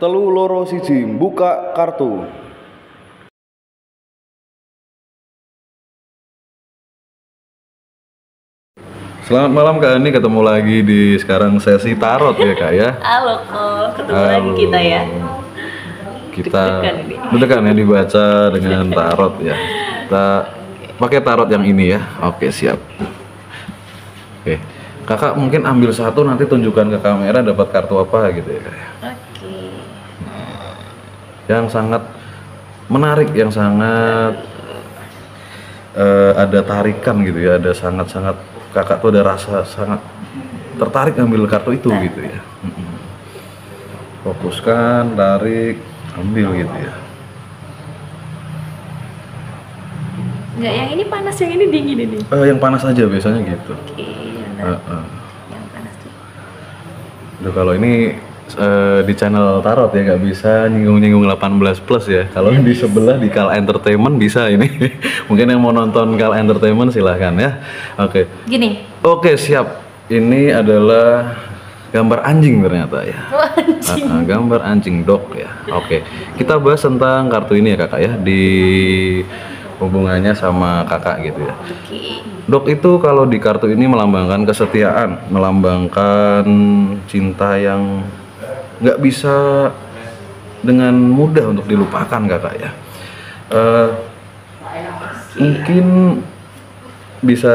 telu loro siji buka kartu. Selamat malam Kak Ani, ketemu lagi di sekarang sesi tarot ya Kak ya. Halo Kol, ketemu lagi kita ya. Kita Deg-degan deg-degan ya dibaca dengan tarot ya. Kita pakai tarot yang ini ya. Oke, siap. Oke. Kakak mungkin ambil satu, nanti tunjukkan ke kamera dapat kartu apa gitu ya Kak ya. Oke. Yang sangat menarik, yang sangat ada tarikan gitu ya, ada sangat-sangat kakak tuh ada rasa sangat tertarik ngambil kartu itu gitu ya. Fokuskan, tarik, ambil gitu ya. Enggak, yang ini panas, yang ini dingin ini. Yang panas aja biasanya gitu. Oke, benar. Yang panas tuh. Duh, kalau ini di channel tarot ya nggak bisa nyinggung-nyinggung 18 plus ya. Kalau di sebelah di Kal Entertainment bisa ini. Mungkin yang mau nonton Kal Entertainment silahkan ya. Oke. Gini. Oke, siap. Ini adalah gambar anjing ternyata ya. Anjing. Gambar anjing dog ya. Oke. Kita bahas tentang kartu ini ya kakak ya, di hubungannya sama kakak gitu ya. Oke. Dog itu kalau di kartu ini melambangkan kesetiaan, melambangkan cinta yang nggak bisa dengan mudah untuk dilupakan kakak ya. Mungkin bisa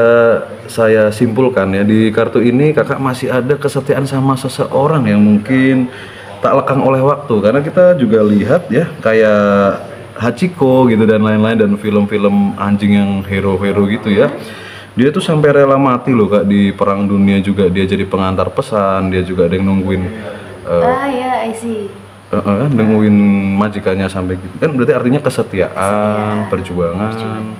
saya simpulkan ya, di kartu ini kakak masih ada kesetiaan sama seseorang yang mungkin tak lekang oleh waktu, karena kita juga lihat ya kayak Hachiko gitu dan lain-lain, dan film-film anjing yang hero-hero gitu ya. Dia tuh sampai rela mati loh kak, di perang dunia juga dia jadi pengantar pesan, dia juga ada yang nungguin Ya, I see. nungguin majikannya sampai gitu kan, berarti artinya kesetiaan, perjuangan,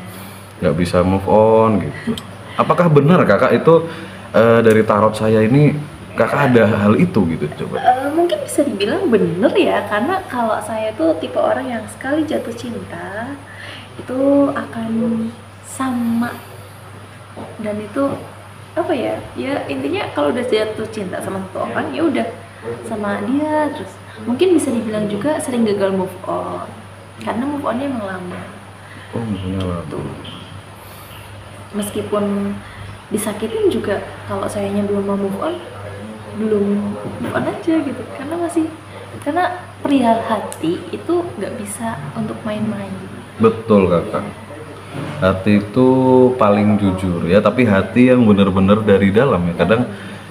nggak bisa move on gitu. Apakah benar kakak itu dari tarot saya ini kakak ada hal itu gitu? Coba Mungkin bisa dibilang bener ya, karena kalau saya tuh tipe orang yang sekali jatuh cinta itu akan sama, dan itu apa ya, ya intinya kalau udah jatuh cinta sama satu orang ya udah sama dia terus. Mungkin bisa dibilang juga sering gagal move on karena move onnya emang lama. Tuh. Meskipun disakitin juga, kalau sayanya belum mau move on aja gitu, karena perihal hati itu nggak bisa untuk main-main. Gitu. betul kakak, hati itu paling jujur ya, tapi hati yang benar-benar dari dalam ya. Kadang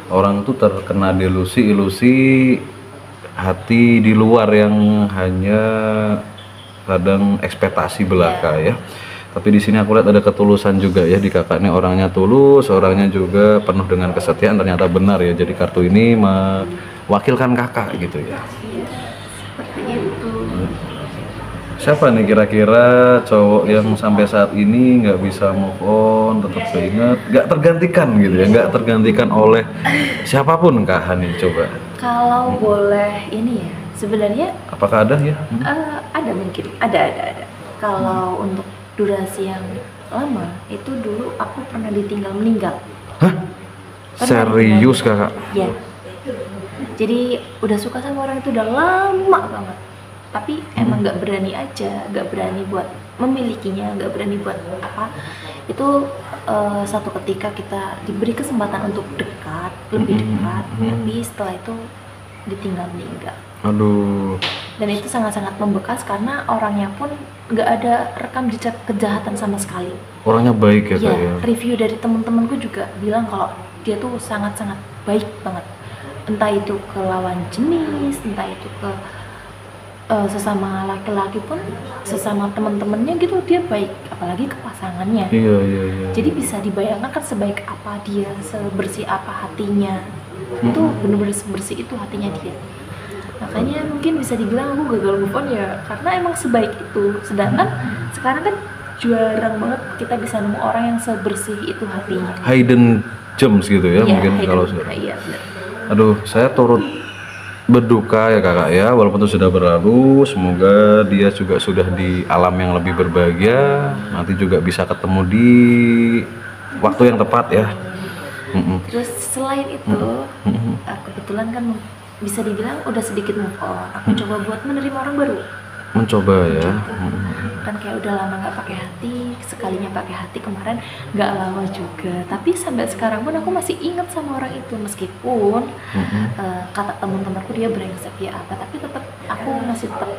orang tuh terkena delusi-ilusi hati di luar yang hanya kadang ekspektasi belaka ya. Tapi di sini aku lihat ada ketulusan juga ya di kakak ini, orangnya tulus, orangnya juga penuh dengan kesetiaan, ternyata benar ya. Jadi kartu ini mewakilkan kakak gitu ya. Seperti itu. Siapa nih kira-kira cowok yang sampai saat ini nggak bisa move on, tetap keinget, nggak tergantikan gitu ya, nggak tergantikan oleh siapapun Kak Hani? Coba. Kalau boleh ini ya, sebenarnya Apakah ada ya? ada, mungkin ada. Kalau untuk durasi yang lama itu, dulu aku pernah ditinggal meninggal. Hah? Serius kakak? Ya. Jadi udah suka sama orang itu udah lama banget, tapi emang nggak berani aja, nggak berani buat memilikinya, nggak berani buat apa. Itu satu ketika kita diberi kesempatan untuk dekat, lebih dekat, tapi setelah itu ditinggal meninggal. Aduh. Dan itu sangat-sangat membekas karena orangnya pun nggak ada rekam jejak kejahatan sama sekali. Orangnya baik ya kak ya? Review dari temen-temenku juga bilang kalau dia tuh sangat-sangat baik banget. Entah itu ke lawan jenis, entah itu ke sesama laki-laki pun, sesama temen-temennya gitu dia baik, apalagi ke pasangannya. Iya. Jadi bisa dibayangkan kan sebaik apa dia, sebersih apa hatinya. Itu bener-bener sebersih itu hatinya dia. Makanya mungkin bisa dibilang aku gagal move on ya karena emang sebaik itu. Sedangkan sekarang kan jarang banget kita bisa nemu orang yang sebersih itu hatinya. Hidden gems gitu ya, mungkin kalau iya, benar. Aduh, saya turut berduka ya kakak ya, walaupun itu sudah berlalu. Semoga dia juga sudah di alam yang lebih berbahagia, nanti juga bisa ketemu di waktu yang tepat ya. Terus selain itu, kebetulan kan bisa dibilang udah sedikit move on. Aku coba buat menerima orang baru. Mencoba ya. Kan kayak udah lama nggak pakai hati, sekalinya pakai hati kemarin nggak lama juga. Tapi sampai sekarang pun aku masih ingat sama orang itu, meskipun kata teman-temanku dia brengsek ya apa, tapi tetap aku masih tetap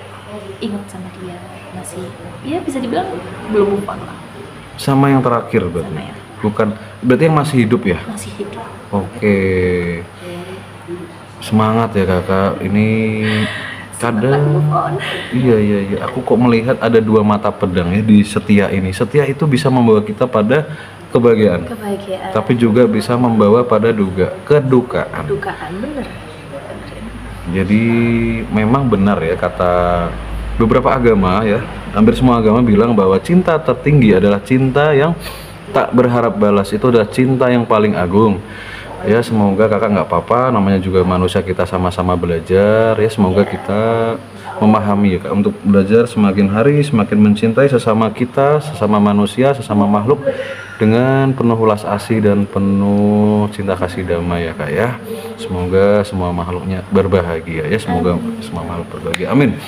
ingat sama dia, masih ya bisa dibilang belum move on lah. Sama yang terakhir berarti? Sama yang Bukan, berarti yang masih hidup ya? masih hidup. Oke. Semangat ya kakak, ini kadang Move on. iya aku kok melihat ada dua mata pedang ya di Setia ini. Setia itu bisa membawa kita pada kebahagiaan, Kebahagiaan, tapi juga bisa membawa pada kedukaan. dukaan, bener. Jadi memang benar ya kata beberapa agama ya, hampir semua agama bilang bahwa cinta tertinggi adalah cinta yang tak berharap balas, itu adalah cinta yang paling agung. Ya semoga kakak nggak apa-apa, namanya juga manusia, kita sama-sama belajar ya, semoga kita memahami ya kak, untuk belajar semakin hari semakin mencintai sesama kita, sesama manusia, sesama makhluk dengan penuh ulas asih dan penuh cinta kasih damai ya kak ya. Semoga semua makhluknya berbahagia ya, semoga semua makhluk berbahagia, amin.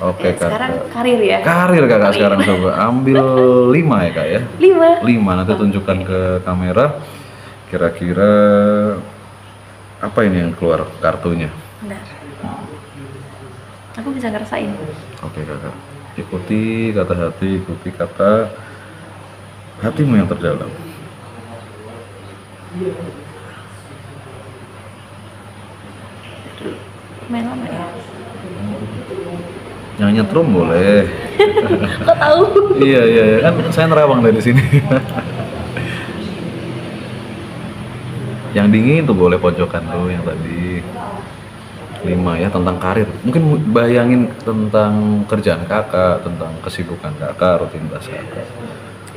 Oke kak. Sekarang karir ya. Karir kakak sekarang, coba ambil 5 ya kak ya. 5. Nanti tunjukkan ke kamera. Kira-kira apa ini yang keluar kartunya? Benar. Aku bisa ngerasain. Oke kakak, ikuti kata hati, ikuti kata hatimu yang terdalam. Main lama ya. Yang nyetrum boleh. Kok tahu? Iya kan saya nerawang dari sini. Yang dingin tuh boleh pojokan tuh yang tadi. 5 ya, tentang karir. Mungkin bayangin tentang kerjaan kakak, tentang kesibukan kakak, rutinitas kakak.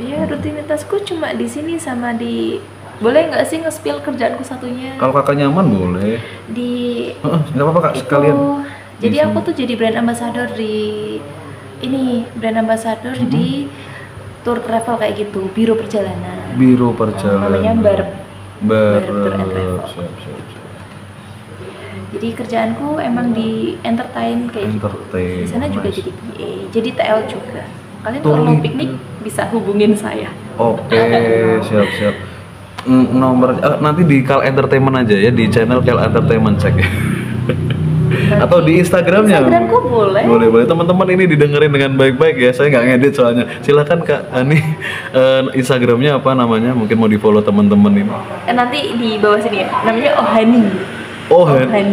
Iya, rutinitasku cuma di sini sama di. Boleh nggak sih nge-spill kerjaanku satunya? Kalau kakak nyaman boleh. Di Nggak apa-apa kak, itu. sekalian. Jadi aku tuh jadi brand ambassador di brand ambassador di tour travel kayak gitu, biro perjalanan. Biro perjalanan. Namanya Bar Tour and Travel. Siap. Jadi kerjaanku emang di entertain kayak gitu. Entertain, Di sana juga nice. jadi PA, jadi TL juga. Kalian Tuh, kalau mau gitu. piknik bisa hubungin saya. Oke, siap. Nomor nanti di Kal Entertainment aja ya, di channel Kal Entertainment cek ya. Atau di Instagramnya. Instagramku boleh. Boleh. Teman-teman ini didengerin dengan baik-baik ya. Saya nggak ngedit soalnya. Silakan Kak Ani, Instagramnya apa namanya? Mungkin mau di follow teman-teman ini. Nanti di bawah sini ya. Namanya Ohani.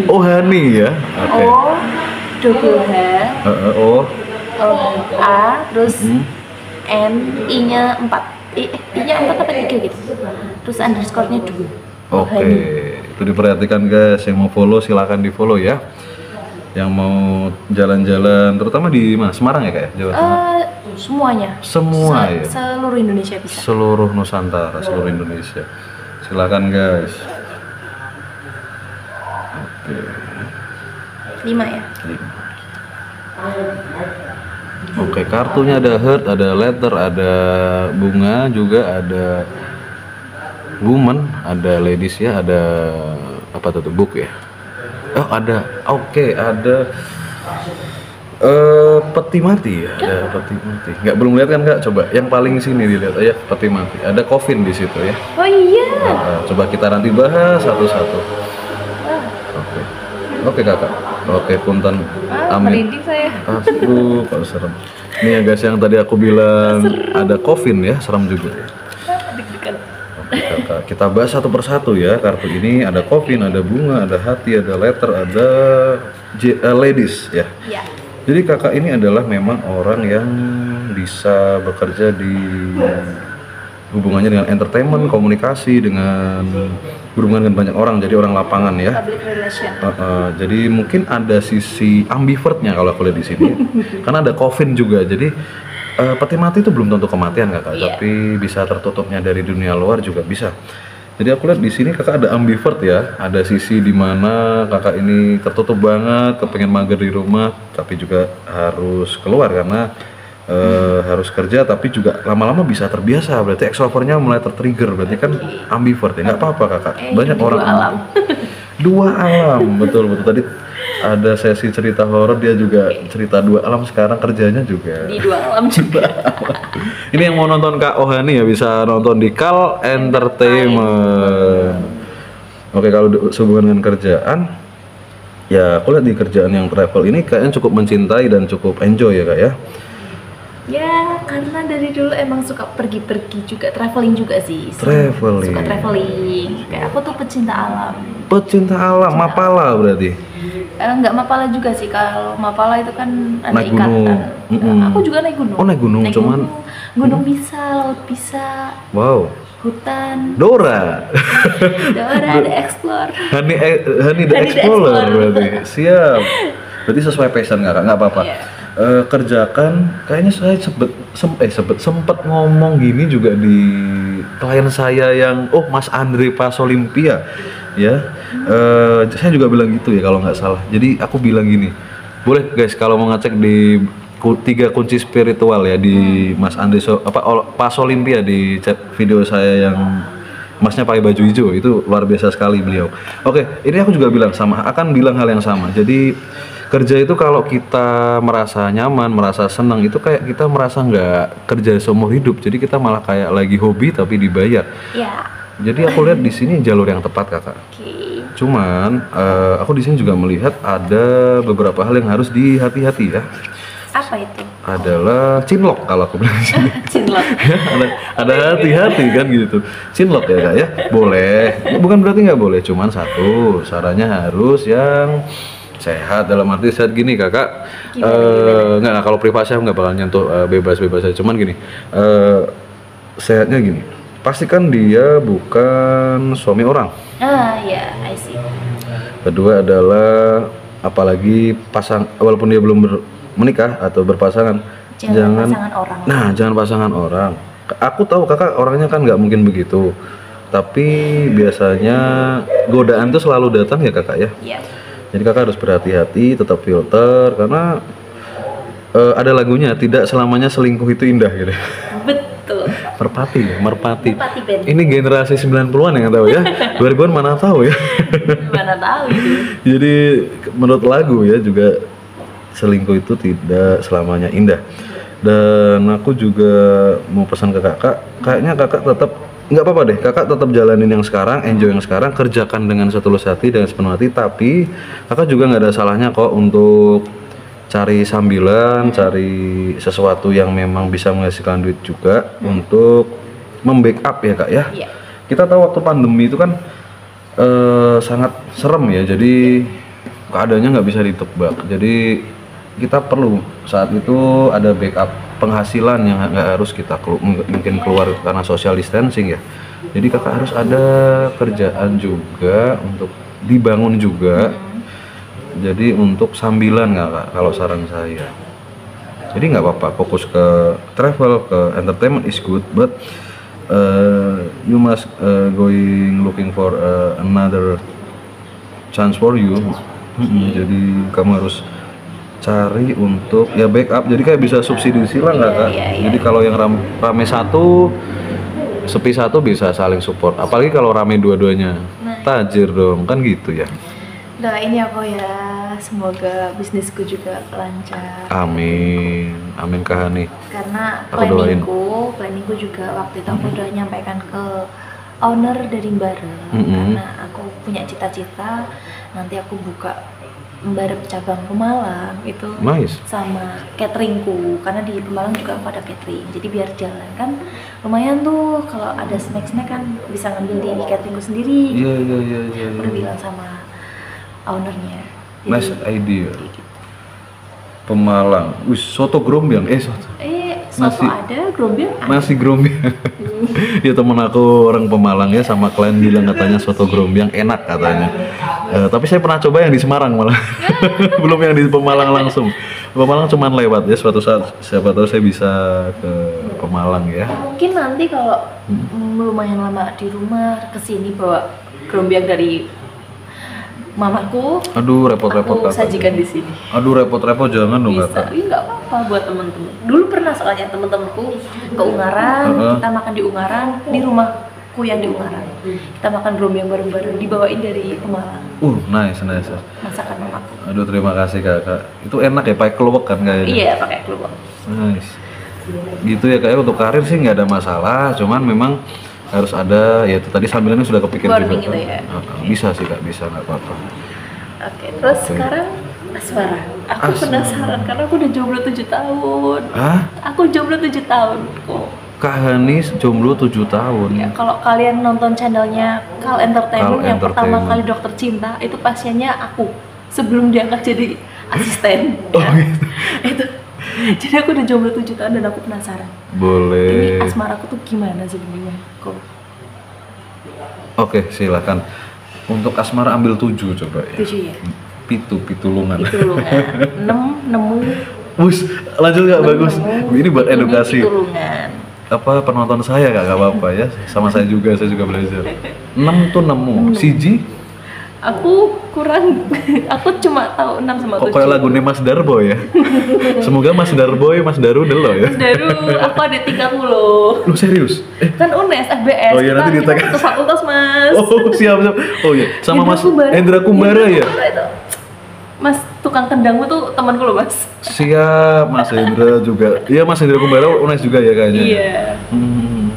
Ohani ya. Oke. O double H O A terus N I-nya 4. I-nya 4 apa 3 gitu. Terus underscore-nya 2. Oke, itu diperhatikan guys. Yang mau follow silakan di follow ya. Yang mau jalan-jalan, terutama di mana? Semarang ya kak ya, Jawa Tengah. Semuanya. Semua ya. Seluruh Indonesia bisa. Seluruh Nusantara, seluruh Indonesia. Silakan guys. Oke. 5 ya. 5. Oke, kartunya ada heart, ada letter, ada bunga, juga ada woman, ada ladies ya, ada apa tuh, book ya. Oh ada, oke, ada peti mati ya, ada peti mati. Nggak, belum lihat kan kak? Coba yang paling sini dilihat aja, peti mati. Ada coffin di situ ya. Oh iya. Coba kita nanti bahas satu-satu. Oke kakak. Oke punten. Amin. Merinding saya. Aduh, kok serem. Ini ya guys, yang tadi aku bilang ada coffin ya, serem juga. Deg-degan. Oke kakak, kita bahas satu persatu ya. Kartu ini ada coffin, ada bunga, ada hati, ada letter, ada ladies ya. Iya. Jadi kakak ini adalah memang orang yang bisa bekerja di hubungannya dengan entertainment, komunikasi, dengan berhubungan dengan banyak orang, jadi orang lapangan ya. Public relation. Jadi mungkin ada sisi ambivertnya kalau aku lihat di sini, karena ada coffin juga. Jadi peti mati itu belum tentu kematian kakak, tapi bisa tertutupnya dari dunia luar juga bisa. Jadi aku lihat di sini kakak ada ambivert ya, ada sisi dimana kakak ini tertutup banget, kepengen mager di rumah, tapi juga harus keluar karena harus kerja, tapi juga lama-lama bisa terbiasa, berarti extrovertnya mulai tertrigger, berarti kan ambivert ya. Nggak apa-apa kakak, banyak orang Dua alam, betul betul. Tadi ada sesi cerita horor, dia juga cerita dua alam. Sekarang kerjanya juga Di dua alam juga. ini yang mau nonton Kak Ohani ya bisa nonton di Kal Entertainment. Oke, kalau sehubungan dengan kerjaan, ya aku lihat di kerjaan yang travel ini kayaknya cukup mencintai dan cukup enjoy ya Kak ya. Ya, karena dari dulu emang suka pergi-pergi juga, traveling juga sih. Traveling. Suka traveling. Kayak aku tuh pecinta alam. Pecinta alam, Mapala berarti. Enggak Mapala juga sih. Kalau Mapala itu kan ada Naik ikatan. gunung. Aku juga naik gunung. Oh, naik gunung, cuman gunung bisa, laut bisa, wow. hutan. Dora. Dora ada explore. Hani the Hani the Explorer Explorer. berarti. Siap. Berarti sesuai passion nggak Kak? Nggak apa-apa. Iya. Kerjakan, kayaknya saya sempet ngomong gini juga di klien saya yang Mas Andre Pasolimpia ya. Saya juga bilang gitu ya kalau nggak salah. Jadi aku bilang gini, boleh guys kalau mau ngecek di 3 kunci spiritual ya di Mas Andre Pasolimpia di chat video saya yang Masnya pakai baju hijau, itu luar biasa sekali beliau. Oke, ini aku juga akan bilang hal yang sama. Jadi kerja itu kalau kita merasa nyaman, merasa senang, itu kayak kita merasa nggak kerja seumur hidup. Jadi kita malah kayak lagi hobi tapi dibayar. Ya. Jadi aku lihat di sini jalur yang tepat Kakak. Oke. Cuman aku di sini juga melihat ada beberapa hal yang harus dihati-hati ya. Apa itu? Adalah cinlok kalau aku bilang di sini. Cinlok. ada hati-hati kan gitu. Cinlok ya Kak ya. Boleh. Bukan berarti nggak boleh. Cuman satu, sarannya harus yang sehat, dalam arti sehat gini Kakak. Nggak, kalau privasi aku nggak bakal nyentuh bebas-bebas aja. Cuman gini, sehatnya gini. Pastikan dia bukan suami orang. Ya, I see. Kedua adalah apalagi walaupun dia belum menikah atau berpasangan, jangan pasangan orang. Nah, jangan pasangan orang. Aku tahu Kakak orangnya kan nggak mungkin begitu. Tapi biasanya godaan itu selalu datang ya Kakak ya. Iya. Jadi Kakak harus berhati-hati, tetap filter karena ada lagunya, tidak selamanya selingkuh itu indah gitu. Betul. Merpati Merpati band. Ini generasi 90-an yang tahu ya. 2000-an mana tahu ya. Mana tahu itu. Jadi menurut lagu ya juga selingkuh itu tidak selamanya indah. Dan aku juga mau pesan ke Kakak, kayaknya Kakak tetap nggak apa-apa deh, Kakak tetap jalanin yang sekarang, enjoy yang sekarang, kerjakan dengan setulus hati, dengan sepenuh hati. Tapi Kakak juga nggak ada salahnya kok untuk cari sambilan, cari sesuatu yang memang bisa menghasilkan duit juga untuk membackup ya Kak ya. Iya. Kita tahu waktu pandemi itu kan sangat serem ya, jadi keadaannya nggak bisa ditebak. Jadi kita perlu saat itu ada backup penghasilan yang nggak harus kita mungkin keluar karena social distancing ya. Jadi Kakak harus ada kerjaan juga untuk dibangun juga. Jadi untuk sambilan nggak Kak, kalau saran saya. Jadi nggak apa-apa, fokus ke travel, ke entertainment is good, but you must looking for another chance for you. Jadi kamu harus cari untuk ya backup, jadi kayak bisa subsidi silang nggak Kak? Jadi kalau yang rame satu, sepi satu bisa saling support. Apalagi kalau rame dua-duanya, tajir dong kan gitu ya. Nah ini aku ya, semoga bisnisku juga lancar. Amin, amin Kak Hani. Karena Aku planningku juga waktu itu aku udah nyampaikan ke owner dari Bareng. Karena aku punya cita-cita nanti aku buka Bareng cabang Pemalang itu Nice. sama cateringku, karena di Pemalang juga aku ada catering, jadi biar jalan kan lumayan tuh, kalau ada snack-snack kan bisa ngambil di cateringku sendiri. Iya. Aku udah bilang sama ownernya. Nice idea. Pemalang, soto grombyang, soto Soto ada, grombyang ada. Nasi grombyang. Ya temen aku orang Pemalang ya, sama klien bilang katanya soto grombyang enak katanya. Tapi saya pernah coba yang di Semarang malah. Belum yang di Pemalang langsung. Pemalang cuman lewat ya, suatu saat siapa tahu saya bisa ke Pemalang ya. Mungkin nanti kalau lumayan lama di rumah, kesini bawa grombyang dari mamaku. Aduh repot-repot aku sajikan di sini. Aduh repot-repot jangan dong Bisa. Kak. Iya nggak apa-apa buat temen-temen. Dulu pernah soalnya temen-temenku ke Ungaran, kita makan di Ungaran, di rumahku yang di Ungaran. Kita makan grombyang bareng-bareng, dibawain dari Pemalang. Nice, nice. masakan mamaku. Aduh, terima kasih kakak. Itu enak ya, pakai keluak kan kayaknya? Iya, pakai keluak. Nice. Gitu ya kayak untuk karir sih nggak ada masalah, cuman memang harus ada ya itu tadi sambilannya sudah kepikir Bonding juga. gitu ya. Bisa sih kak, bisa nggak apa-apa. Oke, terus sekarang asmara. Aku penasaran karena aku udah jomblo 7 tahun. Hah? Aku jomblo 7 tahun kok. Kak Hanis jomblo 7 tahun. Ya, kalau kalian nonton channelnya Kal Entertainment Kal yang pertama Entertainment. kali Dokter Cinta, itu pasiennya aku sebelum diangkat jadi asisten. Oh ya. gitu. Itu. Jadi aku udah jomblo 7 tahun dan aku penasaran. Boleh. Ini asmaraku tuh gimana sebenarnya? Kok Oke, silakan. Untuk asmara ambil 7 coba ya. 7 ya? Pitulungan. Pitulungan. 6 nemu. Wus, lanjut nggak enam bagus. nemu, Ini buat 7 edukasi. Pitulungan. Apa penonton saya kak, gak apa-apa ya. Sama saya juga belajar. 6 tuh nemu. Siji. Aku kurang, aku cuma tahu 6 sama 7. Kok kayak lagunya Mas Darboy ya? Semoga Mas Darboy, Mas Daru delo ya. Daru, aku ada 30. Lu serius? Kan UNES, FBS. Oh iya, nanti kita ditag- satu fakultas, Mas. Oh siap. Oh iya, sama Mas Hendra Hendra Kumbara ya? Kumbara itu. Mas tukang tendangmu tuh temanku loh, Mas. Siap, Mas Hendra juga. Iya, Mas Hendra Kumbara UNES juga ya kayaknya. Iya. Hmm.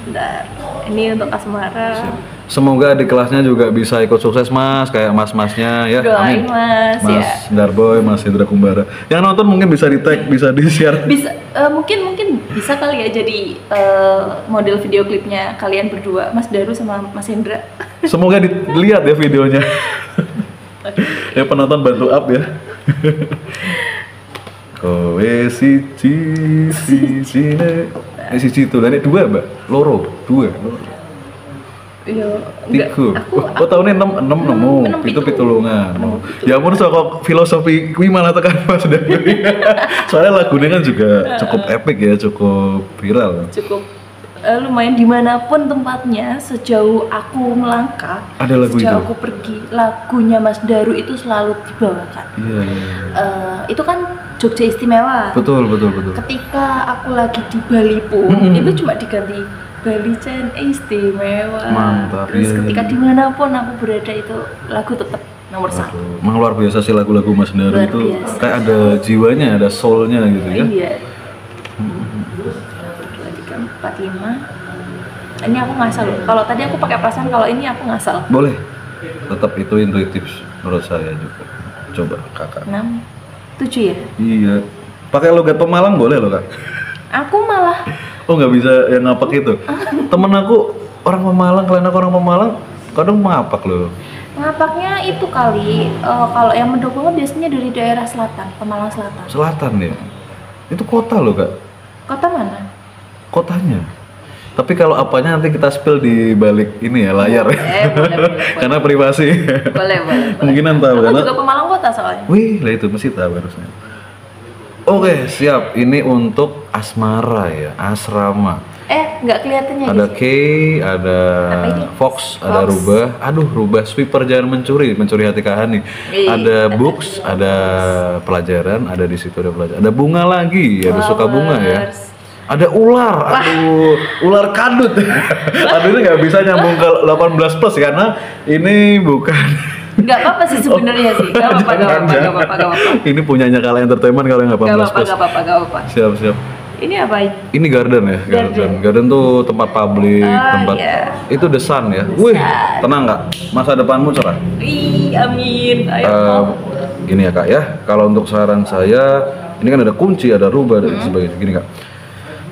Bentar. Ini untuk asmara. Semoga di kelasnya juga bisa ikut sukses Mas, kayak mas-masnya ya. Doain, Amin. Mas, Mas ya. Darboy, Mas Hendra Kumbara. Yang nonton mungkin bisa di tag, bisa di share. Bisa mungkin bisa kali ya jadi model video klipnya kalian berdua, Mas Daru sama Mas Hendra. Semoga dilihat ya videonya. Ya penonton bantu up ya. Kowe siji siji itu dan dua mbak, loro. Iya, Tiga. Aku Oh tahunnya enam nemu, enam itu pitu. pitulungan. Enam Oh. pitu. Ya ampun soal filosofi kui malah tekan Mas Darboy. Soalnya lagunya kan juga cukup epic ya, cukup viral. cukup lumayan dimanapun tempatnya, sejauh aku melangkah, Ada lagu sejauh itu? aku pergi, lagunya Mas Daru itu selalu dibawakan. Iya. Itu kan Jogja Istimewa. Betul. Ketika aku lagi di Bali pun, itu cuma diganti Bali Cen Istimewa. Mantap, Terus iya, ketika iya. dimanapun aku berada itu lagu tetap nomor 1. Aduh, emang luar biasa sih lagu-lagu Mas Daru Luar itu. biasa. Kayak ada jiwanya, ada soulnya gitu ya. Iya. 2, 3, 4, 5. Ini aku ngasal loh. Kalau tadi aku pakai perasaan, kalau ini aku ngasal. Boleh. Tetap itu intuitif menurut saya juga. Coba kakak. 6, 7 ya. Iya. Pakai logat Pemalang boleh loh kak. Aku malah Oh nggak bisa yang ngapak itu. Temen aku orang Pemalang, klien aku orang Pemalang, kadang ngapak loh. ngapaknya itu kali. Kalau yang mendukungnya biasanya dari daerah selatan, Pemalang Selatan. Selatan ya. Itu kota loh kak. Kota mana? Kotanya. Tapi kalau apanya nanti kita spill di balik ini ya layar ya. Boleh. Karena privasi. Boleh. Kemungkinan tahu Aku karena. juga Pemalang kota soalnya. Wih, lah itu mesti tahu harusnya. Oke, siap. Ini untuk asmara ya, asrama. Nggak kelihatannya Ada di K, ada Apa ini? Fox, ada Fox. Rubah. Aduh, Rubah sweeper jangan mencuri hati Kahani. Ada books, ada pelajaran, ada di situ ada pelajaran. Ada bunga lagi, ada suka bunga ya. Flowers. Ada ular, aduh, ular kadut. Aduh ini nggak bisa nyambung ke 18 plus karena ini bukan. Nggak apa-apa sih sebenarnya sih. Nggak apa-apa. Ini punyanya Kala Entertainment kalau yang 18 plus. Nggak apa-apa. Siap. Ini apa? Ini garden ya, garden tuh tempat publik, tempat iya. itu the sun ya. Wih, tenang nggak? Masa depanmu cerah. Ih, amin. Ayo. Gini ya kak ya, kalau untuk saran saya, ini kan ada kunci, ada rubah dan sebagainya. Gini kak,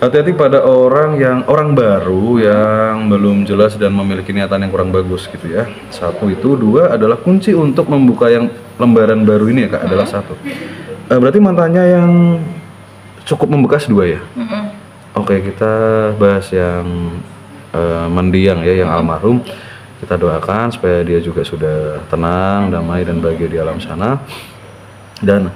hati-hati pada orang baru yang belum jelas dan memiliki niatan yang kurang bagus gitu ya. Satu itu, dua adalah kunci untuk membuka yang lembaran baru ini ya kak, adalah satu. Berarti mantannya yang cukup membekas dua ya. Oke, kita bahas yang mendiang ya, yang almarhum. Kita doakan supaya dia juga sudah tenang, damai dan bahagia di alam sana. Dan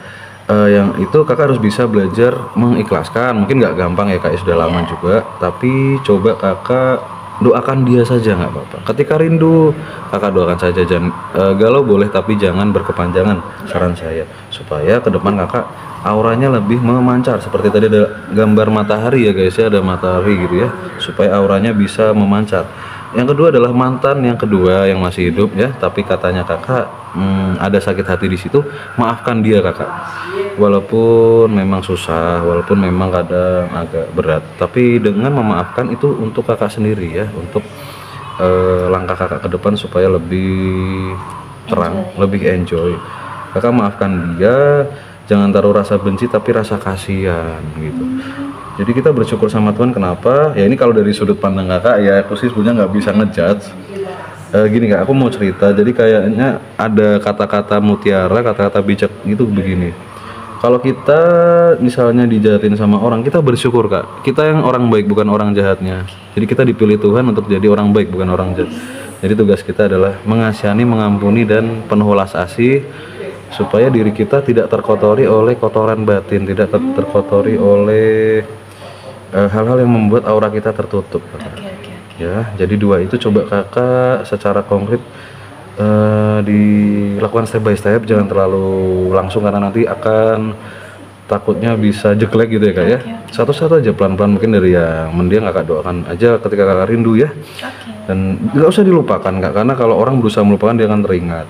yang itu kakak harus bisa belajar mengikhlaskan. Mungkin nggak gampang ya kak, sudah lama juga. Tapi coba kakak doakan dia saja, nggak apa-apa. Ketika rindu, kakak doakan saja. Jangan galau boleh, tapi jangan berkepanjangan. Saran saya supaya ke depan kakak auranya lebih memancar. Seperti tadi ada gambar matahari ya guys ya, ada matahari gitu ya, supaya auranya bisa memancar. Yang kedua adalah mantan yang kedua yang masih hidup ya, tapi katanya kakak ada sakit hati di situ. Maafkan dia kakak, walaupun memang susah, walaupun memang kadang agak berat, tapi dengan memaafkan itu untuk kakak sendiri ya, untuk langkah kakak ke depan supaya lebih terang, lebih enjoy. Kakak maafkan dia, jangan taruh rasa benci tapi rasa kasihan gitu. Jadi kita bersyukur sama Tuhan. Kenapa? Ya ini kalau dari sudut pandang kakak ya, aku sih sebenarnya nggak bisa ngejudge. Gini kak, aku mau cerita. Jadi kayaknya ada kata-kata mutiara, kata-kata bijak gitu begini. Kalau kita misalnya dijahatin sama orang, kita bersyukur kak. Kita yang orang baik bukan orang jahatnya. Jadi kita dipilih Tuhan untuk jadi orang baik bukan orang jahat. Jadi tugas kita adalah mengasihani, mengampuni dan penuh welas asih, supaya diri kita tidak terkotori oleh kotoran batin, tidak terkotori oleh hal-hal yang membuat aura kita tertutup. Oke. Ya, jadi dua itu coba kakak secara konkret dilakukan step by step, jangan terlalu langsung karena nanti akan takutnya bisa jelek gitu ya kak ya. Satu-satu aja pelan-pelan, mungkin dari yang mendiang kakak doakan aja ketika kakak rindu ya. Dan nggak usah dilupakan kak, karena kalau orang berusaha melupakan dia akan teringat.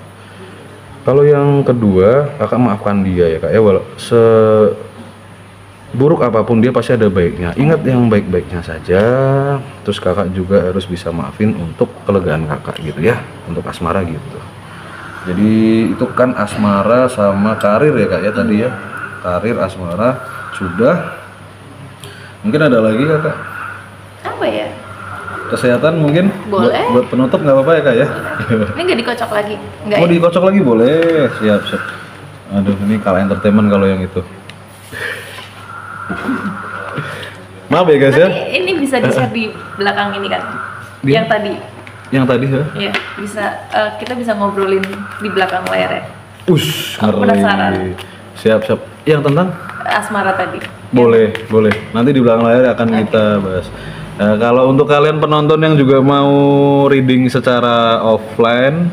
Kalau yang kedua, kakak maafkan dia ya kak ya, buruk apapun dia pasti ada baiknya. Ingat yang baik-baiknya saja. Terus kakak juga harus bisa maafin untuk kelegaan kakak gitu ya, untuk asmara gitu. Jadi itu kan asmara sama karir ya kak ya tadi ya. Karir, asmara sudah. Mungkin ada lagi kakak? Apa ya? Kesehatan mungkin? Boleh. Buat penutup nggak apa-apa ya kak ya? Ini nggak dikocok lagi? Nggak Mau ya? dikocok lagi boleh. Siap. Aduh ini Kala Entertainment kalau yang itu. Maaf ya guys ya. Nanti ini bisa di-share di belakang ini kan? Dia? Yang tadi. Yang tadi ya? Iya, bisa. Kita bisa ngobrolin di belakang layar ya. Ngeri. Aku penasaran. Siap. Yang tentang? Asmara tadi. Boleh. Nanti di belakang layar akan kita bahas. Nah, kalau untuk kalian penonton yang juga mau reading secara offline,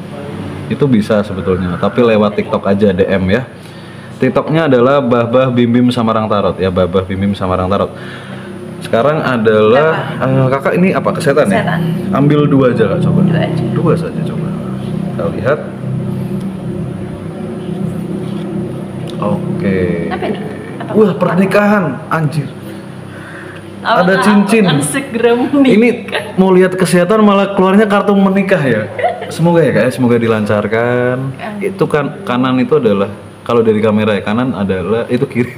itu bisa sebetulnya. Tapi lewat TikTok aja DM ya. TikToknya adalah Babah Bim Samarang Tarot ya, Babah Bim Samarang Tarot. Sekarang adalah kakak ini apa, kesehatan ya? Ambil dua aja kak, coba. Dua saja coba. Kita lihat. Oke. Apa nih? Wah, pernikahan, anjir. Ada cincin. Ini mau lihat kesehatan malah keluarnya kartu menikah ya. Semoga ya kak ya, semoga dilancarkan. Itu kan kanan itu adalah, kalau dari kamera ya, kanan adalah itu kiri.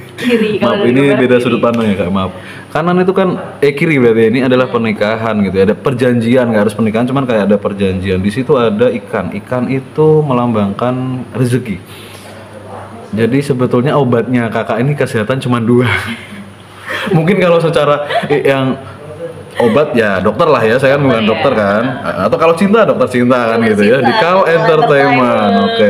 Maaf ini beda sudut pandang ya kak, maaf. Kanan itu kan kiri berarti ini adalah pernikahan gitu ya. Ada perjanjian, nggak harus pernikahan, cuman kayak ada perjanjian. Di situ ada ikan. Ikan itu melambangkan rezeki. Jadi sebetulnya obatnya kakak ini kesehatan cuma dua. Mungkin kalau secara yang obat ya dokter lah ya, saya kan bukan dokter kan. Atau kalau cinta dokter cinta kan gitu ya. Di Kala Entertainment. Oke.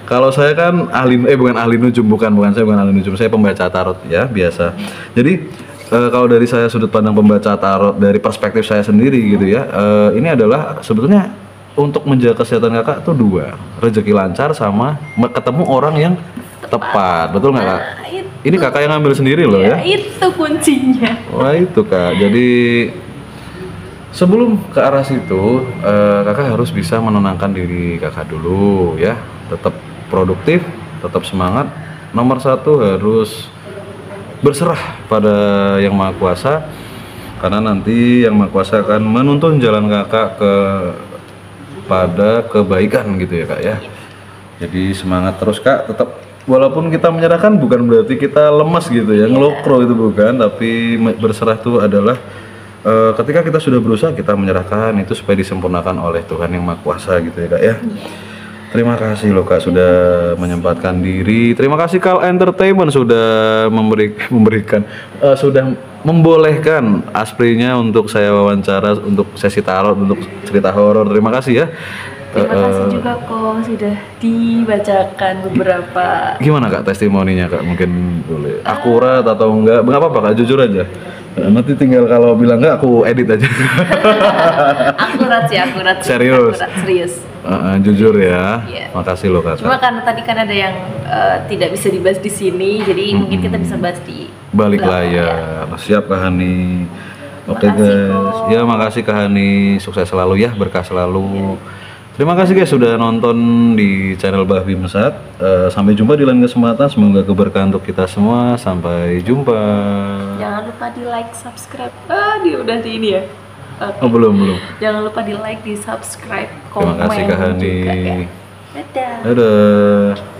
Kalau saya kan bukan ahli nujum, bukan saya bukan ahli nujum, saya pembaca tarot ya biasa. Jadi kalau dari saya sudut pandang pembaca tarot dari perspektif saya sendiri gitu ya, ini adalah sebetulnya untuk menjaga kesehatan kakak tuh dua, rezeki lancar sama ketemu orang yang tepat, betul nggak kak? Ini kakak yang ngambil sendiri loh ya. Itu kuncinya. Wah itu kak, jadi sebelum ke arah situ kakak harus bisa menenangkan diri kakak dulu ya, tetap produktif, tetap semangat. Nomor satu harus berserah pada Yang Maha Kuasa, karena nanti Yang Maha Kuasa akan menuntun jalan kakak pada kebaikan gitu ya kak ya. Jadi semangat terus kak, tetap. Walaupun kita menyerahkan bukan berarti kita lemas gitu ya, ngelokro itu bukan, tapi berserah itu adalah ketika kita sudah berusaha, kita menyerahkan itu supaya disempurnakan oleh Tuhan Yang Maha Kuasa gitu ya kak ya. Terima kasih loh kak sudah menyempatkan diri. Terima kasih Kala Entertainment sudah memberikan sudah membolehkan Asprinya untuk saya wawancara untuk sesi tarot, untuk cerita horor. Terima kasih ya. Terima kasih juga kok sudah dibacakan beberapa. Gimana kak testimoninya kak? Mungkin boleh akurat atau enggak apa-apa kak, jujur aja. Nanti tinggal kalau bilang enggak aku edit aja. Akurat sih. Serius? Akurat, serius. Jujur ya. Yeah. Makasih loh kak. Cuma karena tadi kan ada yang tidak bisa dibahas di sini, jadi mungkin kita bisa bahas di balik layar. Siap kak Hani. Oke guys, ya makasih Kak Hani, sukses selalu ya, berkah selalu. Terima kasih guys sudah nonton di channel Bah Bimsat. Sampai jumpa di lain kesempatan, semoga keberkahan untuk kita semua. Sampai jumpa. Jangan lupa di like, subscribe. Dia udah di ini ya. Okay. Oh belum. Jangan lupa di like, di subscribe, Terima komen kasih Kak Hani. juga ya. Dadah. Dadah.